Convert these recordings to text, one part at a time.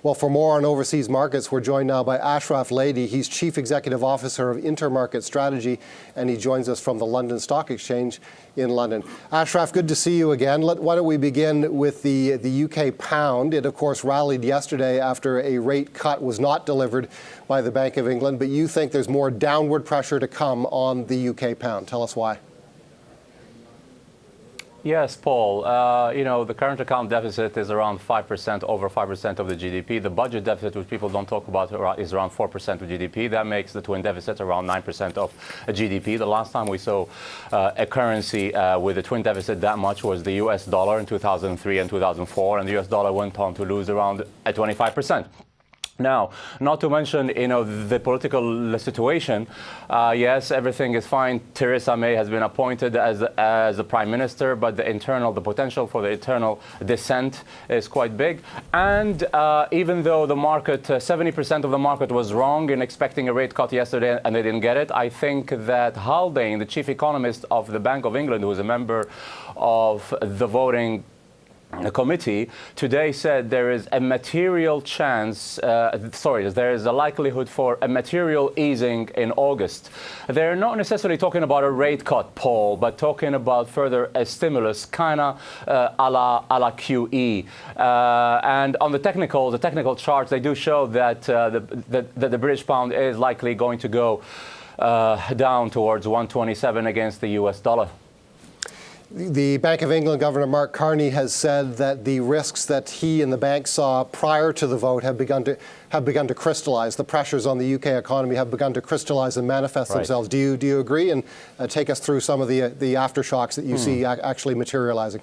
Well, for more on overseas markets, we're joined now by Ashraf. He's Chief Executive Officer of Intermarket Strategy, and he joins us from the London Stock Exchange in London. Ashraf, good to see you again. Why don't we begin with the UK pound? It, of course, rallied yesterday after a rate cut was not delivered by the Bank of England, but you think there's more downward pressure to come on the UK pound. Tell us why. Yes, Paul. The current account deficit is around 5%, over 5% of the GDP. The budget deficit, which people don't talk about, is around 4% of GDP. That makes the twin deficit around 9% of GDP. The last time we saw a currency with a twin deficit that much was the US dollar in 2003 and 2004, and the US dollar went on to lose around 25%. Now, not to mention, the political situation. Yes, everything is fine. Theresa May has been appointed as a prime minister, but the potential for the internal dissent is quite big. And even though the market, 70% of the market was wrong in expecting a rate cut yesterday, and they didn't get it, I think that Haldane, the chief economist of the Bank of England, who is a member of the voting committee, today said there is a material chance, there is a likelihood for a material easing in August. They're not necessarily talking about a rate cut, Paul, but talking about further a stimulus, kind of a la QE. And on the technical charts, they do show that the British pound is likely going to go down towards 127 against the US dollar. The Bank of England Governor Mark Carney has said that the risks that he and the bank saw prior to the vote have begun to crystallize. The pressures on the UK economy have begun to crystallize and manifest themselves. Do you agree? And take us through some of the aftershocks that you see actually materializing.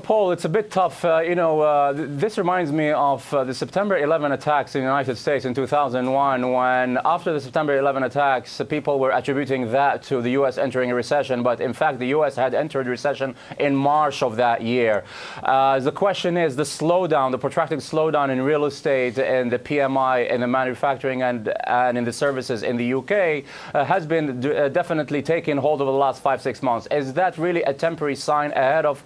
Paul, it's a bit tough. This reminds me of the September 11 attacks in the United States in 2001, when after the September 11 attacks, people were attributing that to the U.S. entering a recession. But in fact, the U.S. had entered recession in March of that year. The question is the protracted slowdown in real estate and the PMI and the manufacturing and in the services in the UK has been definitely taking hold over the last 5-6 months. Is that really a temporary sign ahead of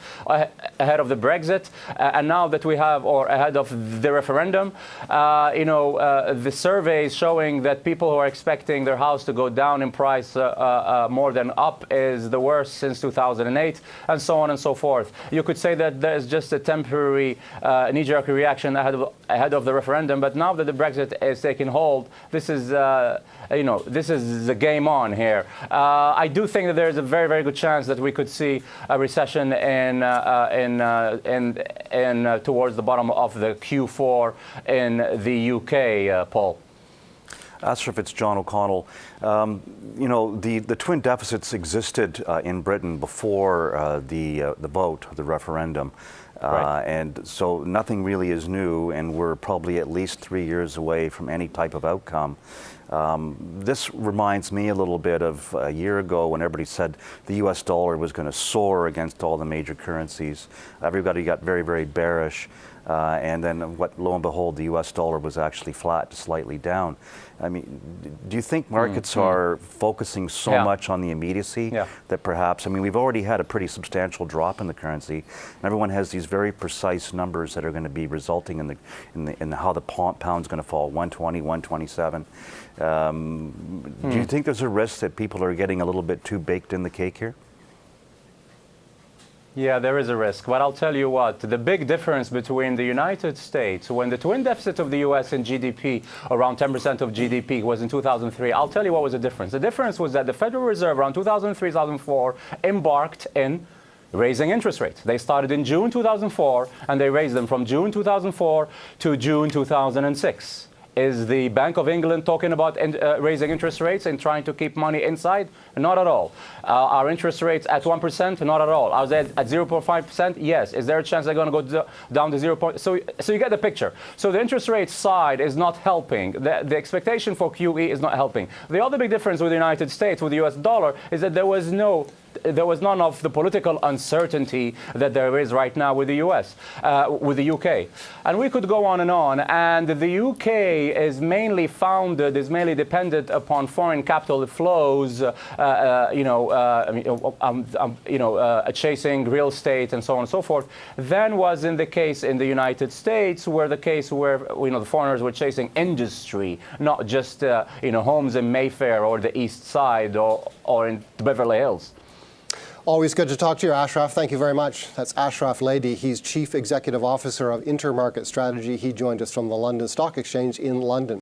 the Brexit, and now that we have, or ahead of the referendum? The surveys showing that people who are expecting their house to go down in price more than up is the worst since 2008, and so on and so forth. You could say that there's just a temporary knee-jerk reaction ahead of the referendum, but now that the Brexit is taking hold, this is this is the game on here. I do think that there is a very, very good chance that we could see a recession towards the bottom of the Q4 in the UK, Paul. Ashraf, it's John O'Connell. The twin deficits existed in Britain before the vote, the referendum. And so nothing really is new, and we're probably at least 3 years away from any type of outcome. This reminds me a little bit of a year ago when everybody said the US dollar was going to soar against all the major currencies. Everybody got very, very bearish. And then lo and behold, the US dollar was actually flat to slightly down. I mean, do you think markets are focusing so much on the immediacy that perhaps, we've already had a pretty substantial drop in the currency, and everyone has these very precise numbers that are going to be resulting in how the pound's going to fall, 120, 127. Do you think there's a risk that people are getting a little bit too baked in the cake here? Yeah, there is a risk. But I'll tell you what, the big difference between the United States, when the twin deficit of the U.S. in GDP, around 10% of GDP, was in 2003, I'll tell you what was the difference. The difference was that the Federal Reserve around 2003, 2004 embarked in raising interest rates. They started in June 2004, and they raised them from June 2004 to June 2006. Is the Bank of England talking about raising interest rates and trying to keep money inside? Not at all. Are interest rates at 1%? Not at all. Are they at 0.5%? Yes. Is there a chance they're going to go down to 0. So you get the picture. So the interest rate side is not helping. The expectation for QE is not helping. The other big difference with the United States, with the US dollar, is that there was no there was none of the political uncertainty that there is right now with the US, with the UK. And we could go on. And the UK is mainly dependent upon foreign capital flows, chasing real estate and so on and so forth, than was in the case in the United States, where the foreigners were chasing industry, not just homes in Mayfair or the East Side or in Beverly Hills. Always good to talk to you, Ashraf. Thank you very much. That's Ashraf Lady. He's Chief Executive Officer of Intermarket Strategy. He joined us from the London Stock Exchange in London.